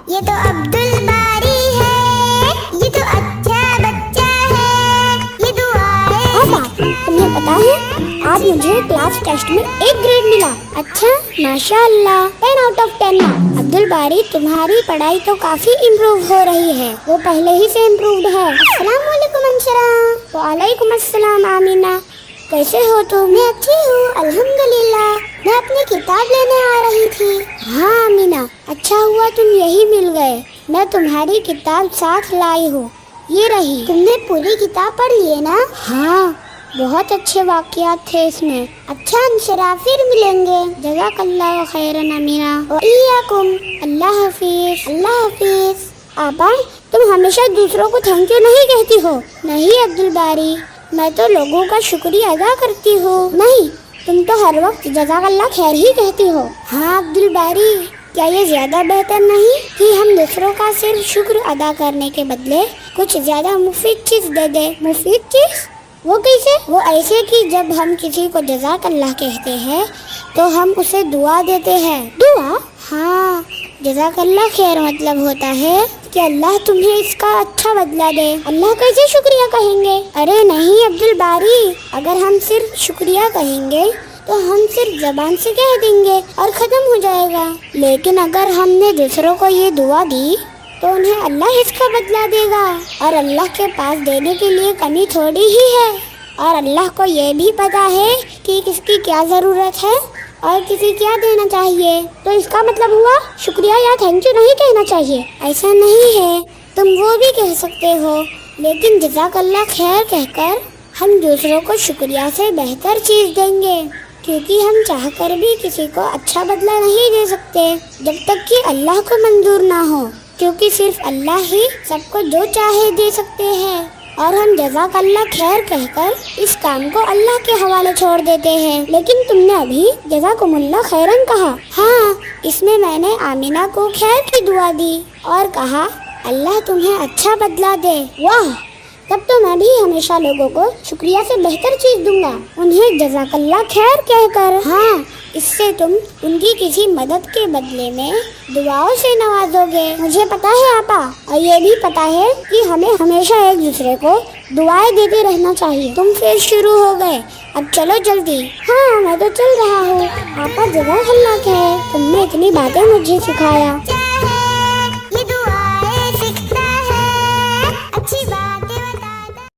یہ تو عبدل باری ہے، یہ تو اچھا بچہ ہے، یہ دعائیں۔ آپا تمہیں پتا ہے آج مجھے کلاس ٹیسٹ میں 1 گریڈ ملا۔ اچھا ماشاء اللہ، 10 آؤٹ آف 10 عبدل باری تمہاری پڑھائی تو کافی امپروو ہو رہی ہے، وہ پہلے ہی سے امپرووڈ ہے۔ السلام علیکم انشرا۔ وعلیکم السلام آمینہ، کیسے ہو تم؟ میں اچھی ہوں الحمدللہ، میں اپنی کتاب لینے آ رہی تھی۔ ہاں آمینہ، اچھا ہوا تم یہی مل گئے، میں تمہاری کتاب ساتھ لائی ہوں، یہ رہی۔ تم نے پوری کتاب پڑھ لی ہے نا؟ ہاں، بہت اچھے واقعات تھے اس میں۔ اچھا انشرا، پھر ملیں گے۔ جزاک اللہ خیرا امینہ۔ وإیاکم۔ اللہ حافظ۔ اللہ حافظ۔ آپا تم ہمیشہ دوسروں کو تھینک یو نہیں کہتی ہو؟ نہیں عبدل باری، میں تو لوگوں کا شکریہ ادا کرتی ہوں۔ نہیں، تم تو ہر وقت جزاک اللہ خیر ہی کہتی ہو۔ ہاں عبدل باری، کیا یہ زیادہ بہتر نہیں کہ ہم دوسروں کا صرف شکر ادا کرنے کے بدلے کچھ زیادہ مفید چیز دے دیں؟ مفید چیز؟ وہ کیسے؟ وہ ایسے کہ جب ہم کسی کو جزاک اللہ کہتے ہیں تو ہم اسے دعا دیتے ہیں۔ دعا؟ ہاں، جزاک اللہ خیر مطلب ہوتا ہے کہ اللہ تمہیں اس کا اچھا بدلہ دے۔ اللہ کیسے شکریہ کہیں گے؟ ارے نہیں عبدل باری، اگر ہم صرف شکریہ کہیں گے تو ہم صرف زبان سے کہہ دیں گے اور ختم ہو جائے گا، لیکن اگر ہم نے دوسروں کو یہ دعا دی تو انہیں اللہ اس کا بدلہ دے گا، اور اللہ کے پاس دینے کے لیے کمی تھوڑی ہی ہے، اور اللہ کو یہ بھی پتا ہے کہ کس کی کیا ضرورت ہے اور کسی کیا دینا چاہیے۔ تو اس کا مطلب ہوا شکریہ یا تھینک یو نہیں کہنا چاہیے؟ ایسا نہیں ہے، تم وہ بھی کہہ سکتے ہو، لیکن جزاک اللہ خیر کہہ کر ہم دوسروں کو شکریہ سے بہتر چیز دیں گے، کیونکہ ہم چاہ کر بھی کسی کو اچھا بدلہ نہیں دے سکتے جب تک کہ اللہ کو منظور نہ ہو، کیونکہ صرف اللہ ہی سب کو جو چاہے دے سکتے ہیں، اور ہم جزاک اللہ خیر کہہ کر اس کام کو اللہ کے حوالے چھوڑ دیتے ہیں۔ لیکن تم نے ابھی جزاکم اللہ خیرن کہا۔ ہاں، اس میں میں نے آمینہ کو خیر کی دعا دی اور کہا اللہ تمہیں اچھا بدلہ دے۔ واہ، تب تو میں بھی ہمیشہ لوگوں کو شکریہ سے بہتر چیز دوں گا، انہیں جزاک اللہ خیر کہہ کر۔ ہاں، اس سے تم ان کی کسی مدد کے بدلے میں دعاؤں سے نوازو گے۔ مجھے پتا ہے آپا، اور یہ بھی پتا ہے کہ ہمیں ہمیشہ ایک دوسرے کو دعائیں دیتے رہنا چاہیے۔ تم پھر شروع ہو گئے، اب چلو جلدی۔ ہاں میں تو چل رہا ہوں۔ آپا جزاک اللہ خیر، تم نے اتنی باتیں مجھے سکھایا۔